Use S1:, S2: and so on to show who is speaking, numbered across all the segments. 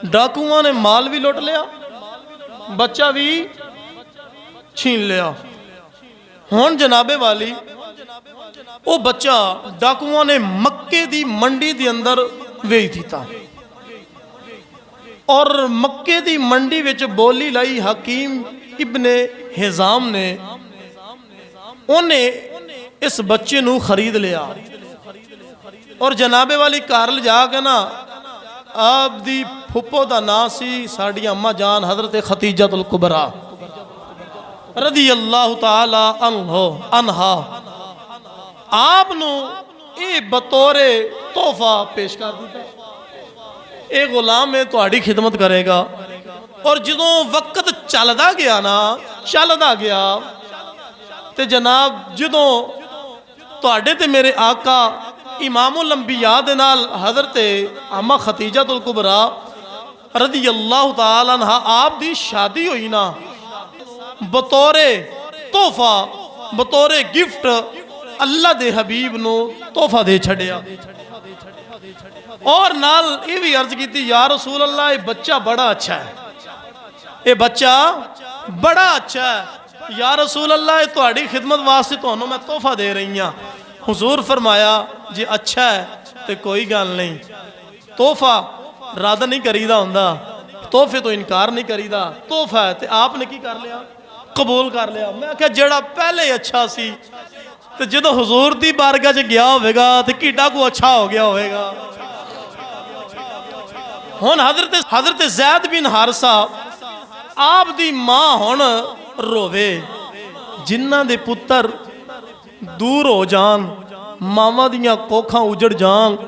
S1: डाकुआं ने माल भी लुट लिया, बच्चा भी छीन लिया। हुण जनाबे वाली वो बच्चा डाकुआं ने मक्के दी मंडी दे अंदर वेच दिता और मक्के दी मंडी विच बोली लाई हकीम इब्ने हिजाम ने, उन्हें इस बच्चे नू खरीद लिया और जनाबे वाली घर ले जाके ना आप दी फुप्पो दा नाम सी साड़ी अम्मा जान हजरत खतीजतुल कुबरा रदी अल्लाह तआला अन्हा, आप नू ये बतौरे तोहफा पेश कर दिता, ये गुलाम है तुहाड़ी खिदमत करेगा। और जदों वक्त चलदा गया ना, चलदा गया ते जनाब जदों तुहाडे ते मेरे आका इमामुल अंबिया दे नाल हजरत अम्मा खतीजतुल कुबरा रदी अल्लाह तआला अन्हा आप दी शादी हुई ना, बतौरे तोहफा बतौरे गिफ्ट अल्लाह दे हबीब नू तोहफा दे छड़िया और नाल ये भी अर्ज की या रसूल अल्लाह, ये बच्चा बड़ा अच्छा है, ये बच्चा बड़ा अच्छा है या रसूल अल्लाह, ये तुहाडी खिदमत वास्ते तुहानू मैं तोहफा दे रही हाँ। हुजूर फरमाया जे अच्छा है तो कोई गल नहीं, तोहफा रद्द नहीं करीदा हुंदा, तोहफे तो इनकार नहीं करीदा, तोहफा है तो आपने की कर लिया, कबूल कर लिया। मैं आख्या जेड़ा पहले अच्छा सी तो जो हुजूर दी बारगाह च गया होगा तो किड्डा को अच्छा हो गया होगा। हुण हजरत ज़ैद बिन हारिसा आप दी मां हुण रोवे, जिन्हां दे पुत्तर दूर हो जान, मावां दियां कोखां उजड़ जान,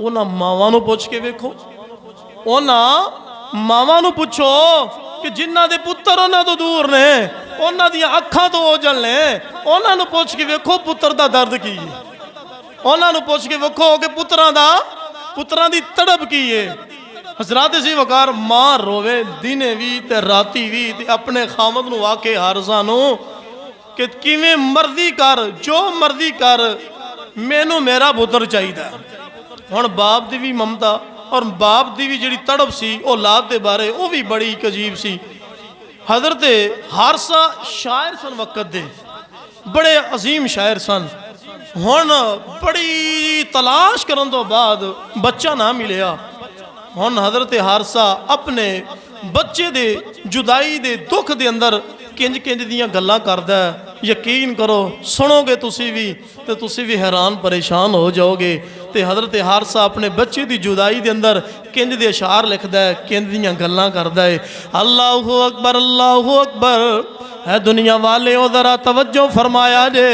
S1: उन्हां मावां नूं पुछ के वेखो, उन्हां मावां नूं पुछो कि जिन्हां दे पुत्तर उन्हां तो दूर ने, उन्हां दियां अखां तो ओझल ने, उन्हां नूं पुछ के वेखो पुत्तर दा दर्द की है, उन्हां नूं पुछ के वेखो कि पुत्तरां दी तड़प की है। हजरात सी वकार मां रोवे दिने भी ते राती भी ते अपने खामद नूं आके हारसा नूं कि किवें मर्जी कर, जो मर्जी कर, मैनू मेरा पुत्र चाहिए। हुण बाप दी भी ममता और बाप दी भी जिहड़ी तड़प सी औलाद दे बारे वो भी बड़ी अजीब सी। हजरत हारसा शायर सन, वक्त दे बड़े अजीम शायर सन। हुण बड़ी तलाश करन तो बाद बच्चा ना मिलिया। हुण हजरत हारसा अपने बच्चे दे जुदाई दे दुख दे अंदर किंज किंज दियां गल्लां करदा है, यकीन करो सुनोगे तुसी भी हैरान परेशान हो जाओगे। तो हजरत हारसा अपने बच्चे की जुदाई के अंदर किंज दे अशार लिखदा है, किंज दियां गल्लां करदा है। अल्लाहु अकबर है दुनिया वाले ओ जरा तवज्जो फरमाया जे।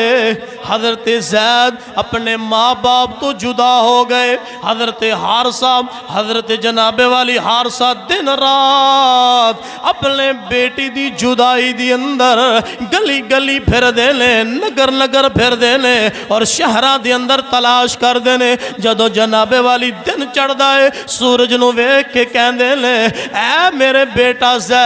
S1: हजरत ज़ैद अपने माँ बाप तो जुदा हो गए। हजरत हारसा हजरत जनाबे वाली हारसा दिन रात अपने बेटी दी जुदाई दी अंदर गली गली फिर देने, नगर नगर फिर देने और शहरा दे अंदर तलाश कर देने। जदों जनाबे वाली दिन चढ़दा है सूरज नूं वेख के कहंदे ने ऐ मेरे बेटा ज़ैद।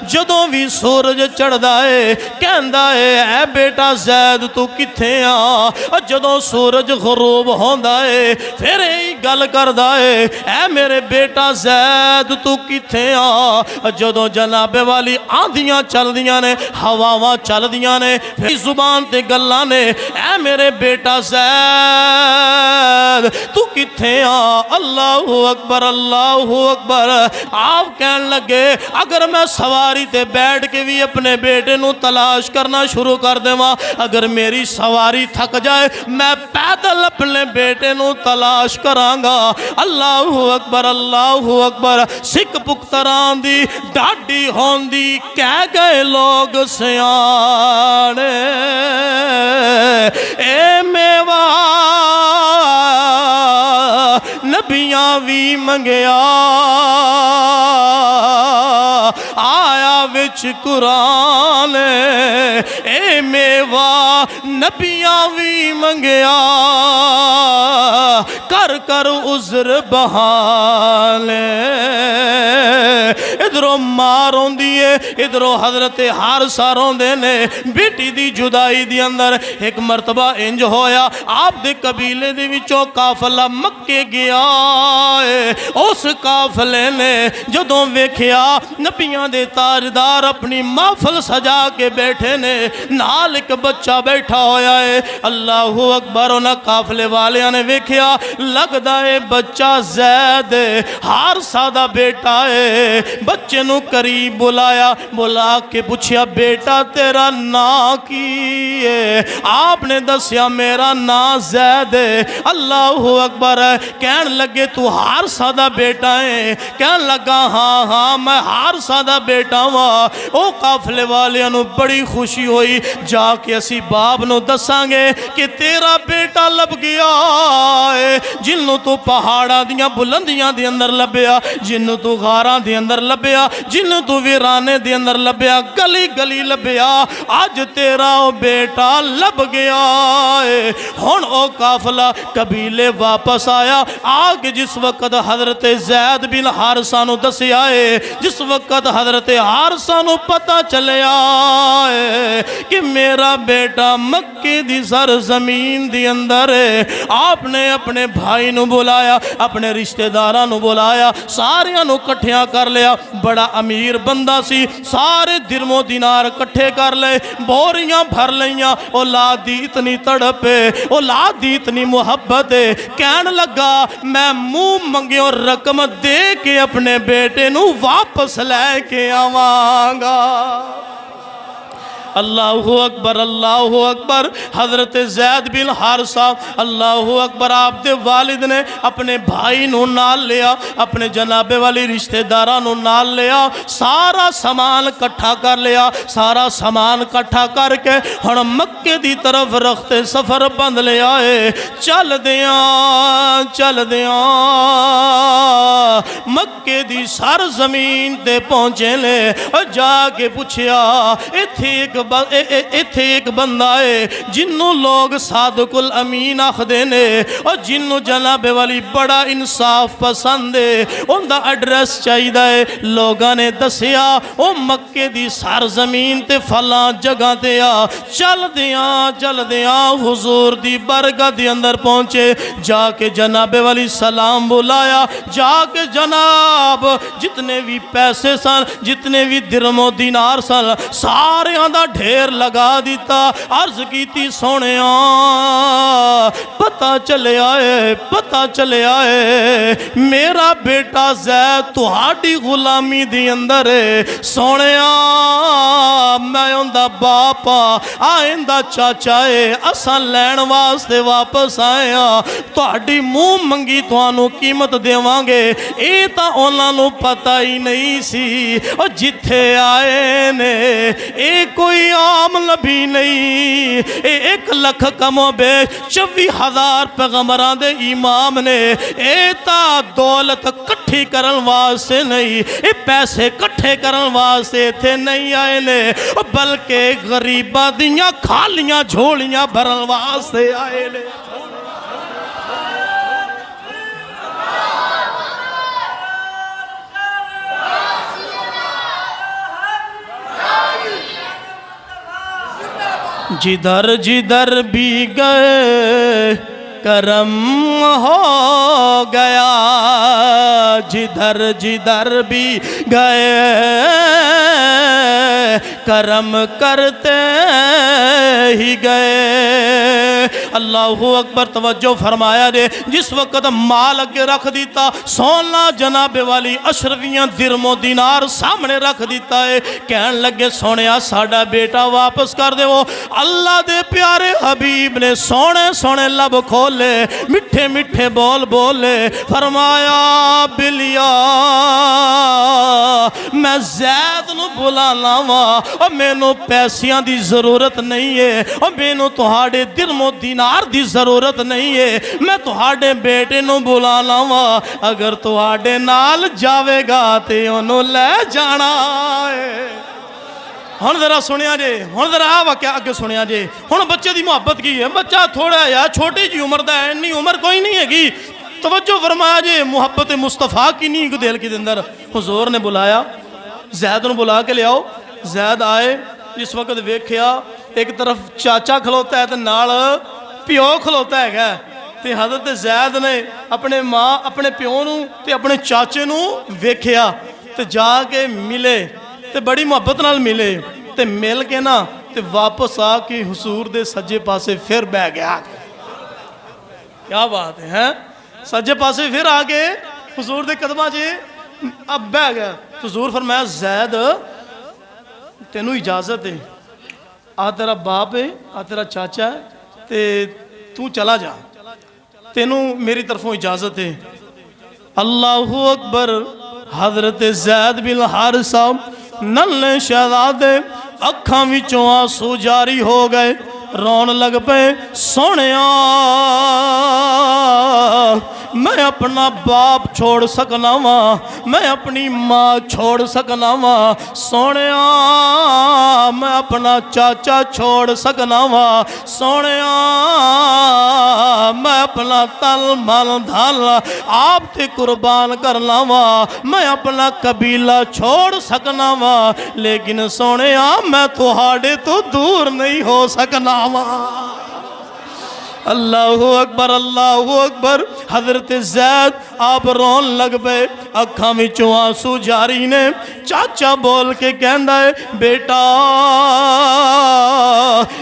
S1: जदों भी सूरज चढ़दा है कहंदा है ऐ बेटा ज़ैद तू किथे आ। जदों सूरज गरूब होंदा है फिर यही गल करदा है ऐ मेरे बेटा ज़ैद तू किथे आ। जदों जनाबे वाली आंधियां चलदियां ने, हवावां चलदियां ने, फिर जुबान ते गल्लां ने ऐ मेरे बेटा ज़ैद तू किथे आ। अल्लाहु अकबर अल्लाहु अकबर। आप कहन लगे अगर मैं सवारी ते बैठ के भी अपने बेटे नू तलाश करना शुरू कर देवां, अगर मेरी सवारी थक जाए मैं पैदल अपने बेटे नू तलाश करांगा। अल्लाहु अकबर अल्लाहु अकबर। सिख पुख्तरां दी डाडी होंदी कह गए लोग सियाने ए मेवा नबियां भी मंगया आया विच कुरान ए मेवा नबियां भी मंगया कर कर उज़्र बहाने। इधरों मां रोंदी है, इधरों हजरत हारसा रोंदे ने बेटी दी जुदाई दी अंदर। एक मरतबा इंज होया, आप दे कबीले दे विचों काफला मक्के गया है। उस काफले ने जदों वेखिया नबियां दे ताजदार अपनी महफल सजा के बैठे ने, नाल एक बच्चा बैठा होया है। अल्लाहु अकबर। उन्हां काफले वालियां ने वेखिया, लगदा है बच्चा ज़ैद हारसा दा बेटा है। बच्चे नू करीब बुलाया, बुला के पूछया बेटा तेरा नां की है? आपने दसिया मेरा नां ज़ैद है। अल्लाहु अकबर। कहन लगे तू हारसा दा बेटा है? कहन लगा हाँ हाँ मैं हारसा दा बेटा वा। ओ काफले वालियां नू बड़ी खुशी हुई, जाके असी बाप नू दसांगे कि तेरा बेटा लब गया है, जिन्नू तू पहाड़ा दियां बुलंदियां दे अंदर लभ्या, जिन्नू तू गारां दे अंदर लभ्या, जिन्नू तू वीराने दे अंदर लभ्या, गली गली लभ्या, अज तेरा ओ बेटा लब गया है। हुण ओ काफला कबीले वापस आया। आगे जिस वक्त हजरत ज़ैद बिन हारसा नू दसिया है, जिस वक्त हजरत हारसा नू पता चलिया है कि मेरा बेटा मक्के दी सरजमीन दी अंदर है, आपने अपने भाई नू बुलाया, अपने रिश्तेदारां नू बुलाया, सारियां नू कट्ठियां कर लिया। बड़ा अमीर बंदा सी, सारे दिरमो दिनार कट्ठे कर ले, बोरियां भर लियां। औलाद दी इतनी तड़प है, औलाद दी इतनी मुहब्बत है, कहन लगा मैं मुंह मंगियो रकम दे के अपने बेटे नू वापस लेके आवांगा। अल्लाहु अकबर, अल्लाहु अकबर। हजरत ज़ैद बिन हारसा, अल्लाहु अकबर, आप दे वालिद ने अपने भाई नू नाल लिया, अपने जनाबे वाली रिश्तेदारां नू नाल लिया, सारा सामान कट्ठा कर लिया। सारा सामान कट्ठा करके हुण मक्के दी तरफ रखते सफर बंद लिया है। चल दियां मक्के दी सर जमीन ते पहुंचे ने। जाके पूछया इत्थे एक बंदा है जिन्नू लोग सादकुल अमीन आखदे ने, और जिन्नू जनाबे वाली बड़ा इंसाफ पसंद है, उनका एड्रैस चाहिए है। लोगों ने दसिया वो मक्के दी सर जमीन ते फलां जगह ते आ। चल दियां हुजूर दी बरगाह दे अंदर पहुंचे। जाके जनाबे वाली सलाम बुलाया, जाके जनाब जितने भी पैसे सन, जितने भी दिरमो दिनार सन, सारे दा ढेर लगा दिता। अर्ज की सोने पता चलिया है मेरा बेटा ज़ैद तुहाडी गुलामी दी अंदर है। सोने मैं उनका बाप आइंदा चाचा है, असा लैन वास्ते वापस आए हाँ, तुहाडी मुँह मंगी तुहानू कीमत देवांगे। ये तो उन्होंने पता ही नहीं सी, और जिथे आए ने ये कोई आम नबी नहीं, 1 लाख कमो बे 24,000 पैगंबरां दे इमाम ने। ये ता दौलत कट्ठी करन वास्ते नहीं, ये पैसे कट्ठे करन वास्ते इत्थे नहीं आए ने, बल्कि गरीबां दियां खालियां झोलियां भरन वास्ते आए ने। जिधर जिधर भी गए करम हो गया, जिधर जिधर भी गए करम करते ही गए। अल्लाहु अकबर। तवज्जो फरमाया रे, जिस वक्त माल अगे रख दिता, सोना जनाबे वाली अशरफियां दिरमो दिनार सामने रख दिता है। कहन लगे सोनिया साडा बेटा वापस कर देवो। अल्लाह दे प्यारे हबीब ने सोने सोने लब खोले, मिठे मिठे बोल बोले, फरमाया बिलिया मैं ज़ैद नू बुलाना वा, और मैनू पैसियां दी जरूरत नहीं है, और मैनू तुहाडे दिरमो दिनार दी जरूरत नहीं है, मैं तुहाडे बेटे नू बुलाना वा। अगर तुहाडे नाल जावेगा ते ओनू ले जाना है। हुण जरा सुनिया जे, हुण जरा आ वाक़या अगे सुनिया जे। हुण बच्चे की मुहब्बत की है, बच्चा थोड़ा या छोटी जी उम्र का है, इन्नी उम्र कोई नहीं हैगी। तवज्जो फरमाया जे, मुहब्बत मुस्तफ़ा की नींग दिल के अंदर हुजूर ने बुलाया। जैद नूं बुला के लियाओ। जैद आए, जिस वक्त वेख्या एक तरफ चाचा खलोता है तो नाल प्यो खलोता है। तो हज़रत जैद ने अपने माँ अपने प्यो नूं ते अपने चाचे नूं वेख्या तो जाके मिले तो बड़ी मुहब्बत नाल मिले तो मिल के ना तो वापस आके हुजूर दे सज्जे पासे फिर बह गया। क्या बात है, हैं? सज्जे पासे फिर आके हुजूर दे कदमां च अब बह गया। तो हुजूर फरमाया जैद तेनू इजाजत है, आ तेरा बाप है, आ तेरा चाचा है, ते तू चला जा, तेनू मेरी तरफों इजाजत है। अल्लाहु अकबर। हजरत जैद बिन हारिसा नन्हे शहजादे अखां विचों आंसू जारी हो गए, रोन लग पे। सोहणिया मैं अपना बाप छोड़ सकना वा, मैं अपनी माँ छोड़ सकना वा। सोहणिया मैं अपना चाचा छोड़ सकना वा। सोहणिया मैं अपना तल मन धन आप ते कुर्बान करना वा, मैं अपना कबीला छोड़ सकना वा, लेकिन सोहणिया मैं तुहाडे तो दूर नहीं हो सकना वा। अल्लाहु अकबर, अल्लाहु अकबर। हजरत जैद आप रोन लग पे, अखां विचों आंसू जारी ने। चाचा बोल के कहंदा है बेटा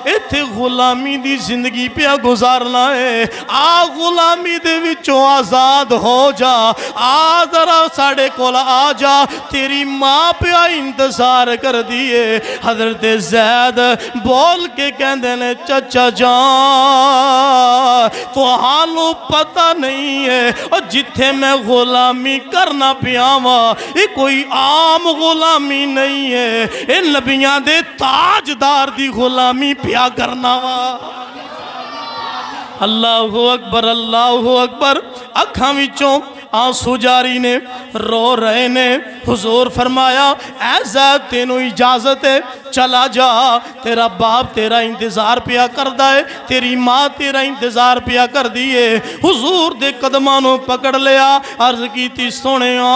S1: इत्थे गुलामी दी जिंदगी पिया गुजारना है, आ गुलामी दे विचों आज़ाद हो जा, आ जरा साढ़े कोल आ जा, तेरी माँ पिया इंतजार कर दिए। हजरत जैद बोल के कहंदे ने चाचा जान तुहानू पता नहीं है और जिथे मैं गुलामी करना पिया वा ये कोई आम गुलामी नहीं है, ये नबियां दे ताजदार दी गुलामी पिया करना वा। अल्लाहु अकबर, अल्लाहु अकबर। अखां विचों आंसू जारी ने, रो रहे ने। हुजूर फरमाया ऐसा तेनू इजाजत है, चला जा, तेरा बाप तेरा इंतजार पिया करदा है, तेरी माँ तेरा इंतजार पिया कर दिए। हुजूर दे कदमां नूं पकड़ लिया, अर्ज कीती सोहणिया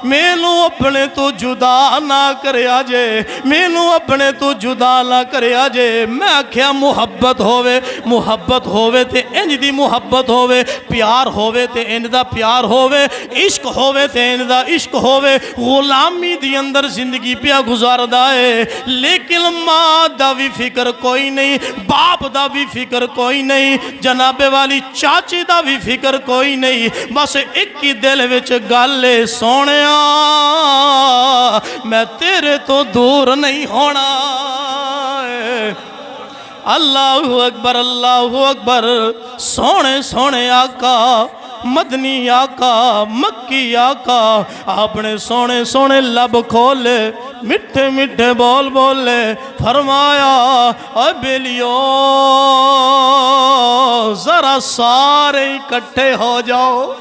S1: मैनू अपने तो जुदा ना करया जे, मैनू अपने तो जुदा ना करया जे। मैं आख्या मुहब्बत होवे, मुहब्बत होवे ते इंज दी मुहब्बत होवे, प्यार होवे ते इंज दा प्यार होवे, इश्क होवे ते इंज दा इश्क होवे। गुलामी दी अंदर जिंदगी पिया गुजारदा है, लेकिन माँ दा भी फिक्र कोई नहीं, बाप दा भी फिक्र कोई नहीं, जनाबे वाली चाची दा भी फिक्र कोई नहीं। बस एक ही दिल विच गल है सोहणिया मैं तेरे तो दूर नहीं होना। अल्लाहु अकबर, अल्लाहु अकबर। सोहणे सोहणे आका मदनी आका मक्की आका आपने सोने सोने लब खोले, मिठे मिठे बोल बोले, फरमाया ओ बेलियो जरा सारे इकट्ठे हो जाओ,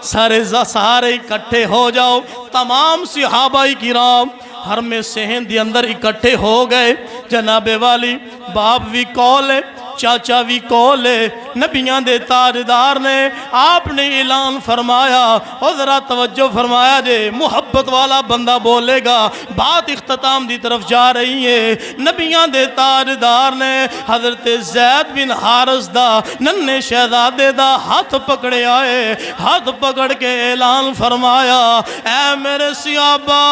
S1: सारे इकट्ठे हो जाओ। तमाम सहाबाई किराम हर में सहन के अंदर इकट्ठे हो गए। जनाबे वाली बाप भी कौल है, चाचा भी कौल है, नबियां दे ताजदार ने आपने ऐलान फरमाया और ज़रा तवज्जो फरमाया जे मुहब्बत वाला बंदा बोलेगा। बात इख्तिताम की तरफ जा रही है। नबियां दे ताजदार ने हज़रत ज़ैद बिन हारिस दा नन्हे शहजादे दा हाथ पकड़े आए, हाथ पकड़ के ऐलान फरमाया ऐ मेरे सियाबा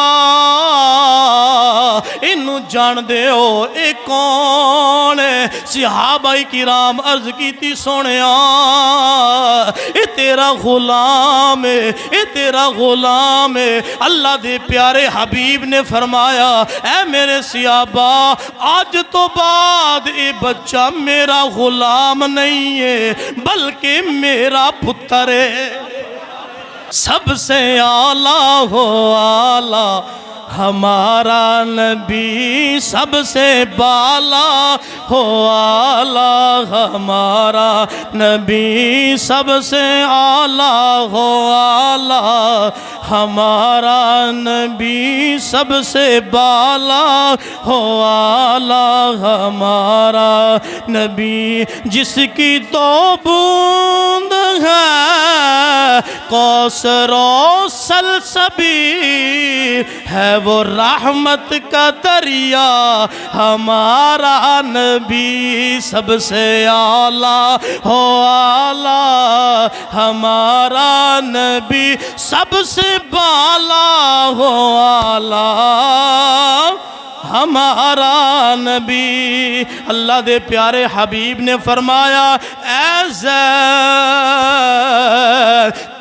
S1: इनू जान दे हो ए कौन है। सिहाबाई किराम अर्ज की सोहणिया ए तेरा गुलाम है, ए तेरा गुलाम है। अल्लाह दे प्यारे हबीब ने फरमाया ऐ मेरे सियाबा आज तो बाद ये बच्चा मेरा गुलाम नहीं है बल्कि मेरा पुत्र है। सबसे आला हो आला हमारा नबी, सबसे बाला हो आला हमारा नबी, सबसे आला हो आला हमारा नबी, सबसे बाला हो आला हमारा नबी। जिसकी तो बूंद है कौसरो सलसबी है वो रहमत का दरिया, हमारा नबी सबसे आला हो आला, हमारा नबी सबसे बाला हो आला, हमारा नबी। अल्लाह दे प्यारे हबीब ने फरमाया, ऐ ज़ैद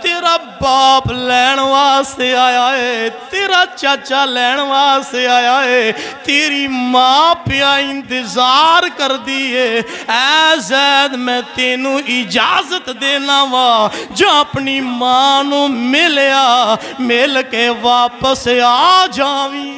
S1: तेरा बाप लैन वास्ते आया है, तेरा चाचा लैन वास्ते आया है, तेरी माँ पिया इंतजार कर दी है। ऐ ज़ैद मैं तेनू इजाजत देना वा जो अपनी माँ नू मिलिया, मिल के वापस आ जावी।